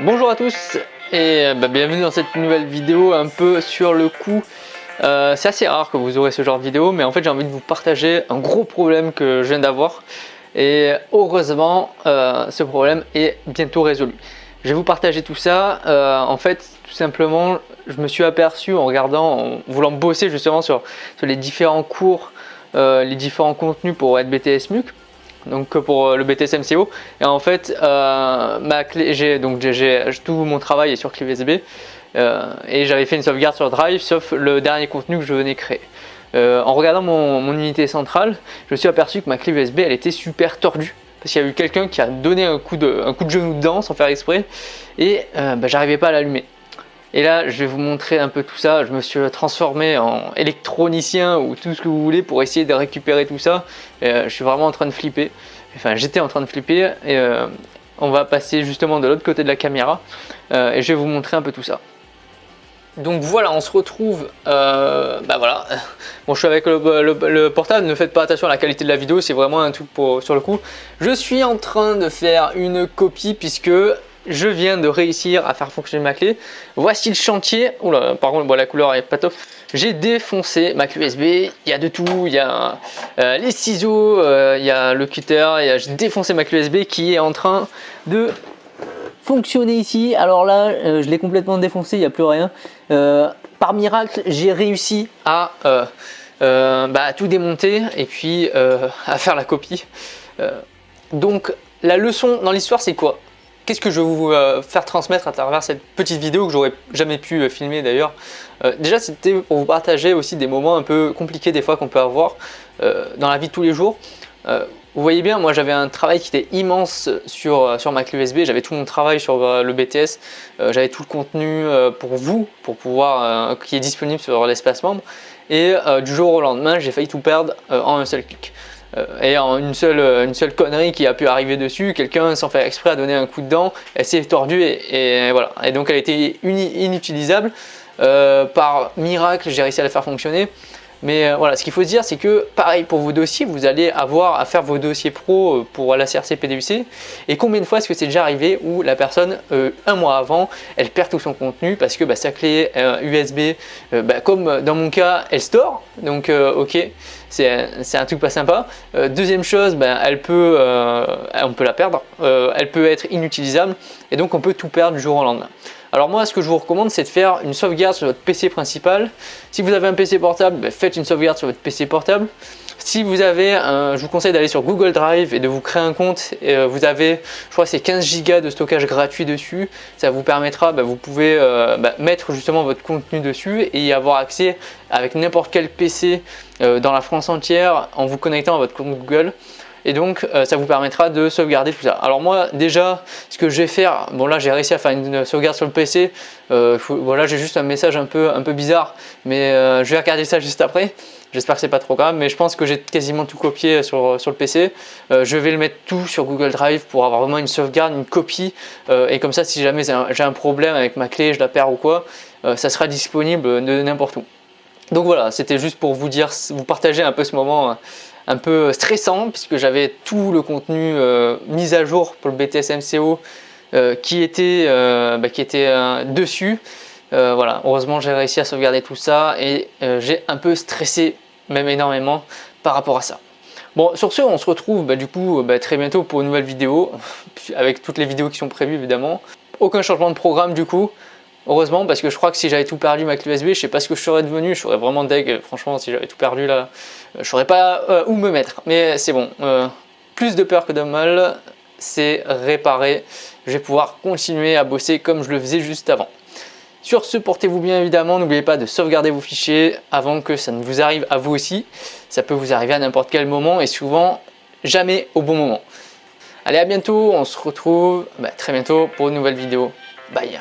Bonjour à tous et bienvenue dans cette nouvelle vidéo un peu sur le coup. C'est assez rare que vous aurez ce genre de vidéo, mais en fait j'ai envie de vous partager un gros problème que je viens d'avoir. Et heureusement ce problème est bientôt résolu. Je vais vous partager tout ça. En fait tout simplement je me suis aperçu en regardant, en voulant bosser justement sur les différents cours, les différents contenus pour être BTS MUC. Donc pour le BTS MCO, et en fait ma clé, j'ai tout mon travail est sur clé USB, et j'avais fait une sauvegarde sur Drive sauf le dernier contenu que je venais créer. En regardant mon unité centrale, je me suis aperçu que ma clé USB elle était super tordue parce qu'il y a eu quelqu'un qui a donné un coup de genou dedans sans faire exprès, et j'arrivais pas à l'allumer. Et là, je vais vous montrer un peu tout ça. Je me suis transformé en électronicien ou tout ce que vous voulez pour essayer de récupérer tout ça. Je suis vraiment en train de flipper. Enfin, j'étais en train de flipper. Et on va passer justement de l'autre côté de la caméra. Et je vais vous montrer un peu tout ça. Donc voilà, on se retrouve. Voilà. Bon, je suis avec le portable. Ne faites pas attention à la qualité de la vidéo. C'est vraiment un truc sur le coup. Je suis en train de faire une copie puisque je viens de réussir à faire fonctionner ma clé. Voici le chantier. Oula, par contre, la couleur est pas top. J'ai défoncé ma clé USB. Il y a de tout. Il y a les ciseaux, il y a le cutter. J'ai défoncé ma clé USB qui est en train de fonctionner ici. Alors là, je l'ai complètement défoncé. Il n'y a plus rien. Par miracle, j'ai réussi à tout démonter et puis à faire la copie. Donc, la leçon dans l'histoire, c'est quoi? Qu'est-ce que je vais vous faire transmettre à travers cette petite vidéo que j'aurais jamais pu filmer d'ailleurs? Déjà, c'était pour vous partager aussi des moments un peu compliqués des fois qu'on peut avoir dans la vie de tous les jours. Vous voyez bien, moi j'avais un travail qui était immense sur ma clé USB, j'avais tout mon travail sur le BTS, j'avais tout le contenu pour vous, pour pouvoir, qui est disponible sur l'espace membre, et du jour au lendemain, j'ai failli tout perdre en un seul clic. Et en une seule connerie qui a pu arriver dessus, quelqu'un sans faire exprès a donné un coup de dent, elle s'est tordue et voilà. Et donc elle était inutilisable. Par miracle, j'ai réussi à la faire fonctionner. Mais voilà, ce qu'il faut se dire, c'est que pareil pour vos dossiers, vous allez avoir à faire vos dossiers pro pour la CRC PDUC. Et combien de fois est-ce que c'est déjà arrivé où la personne, un mois avant, elle perd tout son contenu parce que sa clé USB, comme dans mon cas, elle store. Donc ok, c'est un truc pas sympa. Deuxième chose, on peut la perdre, elle peut être inutilisable et donc on peut tout perdre du jour au lendemain. Alors moi, ce que je vous recommande, c'est de faire une sauvegarde sur votre PC principal. Si vous avez un PC portable, faites une sauvegarde sur votre PC portable. Si vous avez, je vous conseille d'aller sur Google Drive et de vous créer un compte. Et vous avez, je crois que c'est 15 Go de stockage gratuit dessus. Ça vous permettra, vous pouvez mettre justement votre contenu dessus et y avoir accès avec n'importe quel PC dans la France entière en vous connectant à votre compte Google. Et donc ça vous permettra de sauvegarder tout ça. Alors moi déjà ce que je vais faire, bon là j'ai réussi à faire une sauvegarde sur le PC, voilà, j'ai juste un message un peu bizarre, mais je vais regarder ça juste après. J'espère que c'est pas trop grave, mais je pense que j'ai quasiment tout copié sur le PC. Je vais le mettre tout sur Google Drive pour avoir vraiment une sauvegarde, une copie, et comme ça si jamais j'ai un problème avec ma clé, je la perds ou quoi, ça sera disponible de n'importe où. Donc voilà, c'était juste pour vous dire, vous partager un peu ce moment un peu stressant puisque j'avais tout le contenu mis à jour pour le BTS MCO qui était dessus. Voilà, heureusement j'ai réussi à sauvegarder tout ça et j'ai un peu stressé, même énormément par rapport à ça. Bon, sur ce, on se retrouve très bientôt pour une nouvelle vidéo avec toutes les vidéos qui sont prévues évidemment. Aucun changement de programme du coup. Heureusement, parce que je crois que si j'avais tout perdu ma clé USB, je sais pas ce que je serais devenu, je serais vraiment deg. Franchement, si j'avais tout perdu là, je saurais pas où me mettre. Mais c'est bon, plus de peur que de mal, c'est réparé. Je vais pouvoir continuer à bosser comme je le faisais juste avant. Sur ce, portez-vous bien évidemment, n'oubliez pas de sauvegarder vos fichiers avant que ça ne vous arrive à vous aussi. Ça peut vous arriver à n'importe quel moment et souvent jamais au bon moment. Allez, à bientôt, on se retrouve très bientôt pour une nouvelle vidéo. Bye.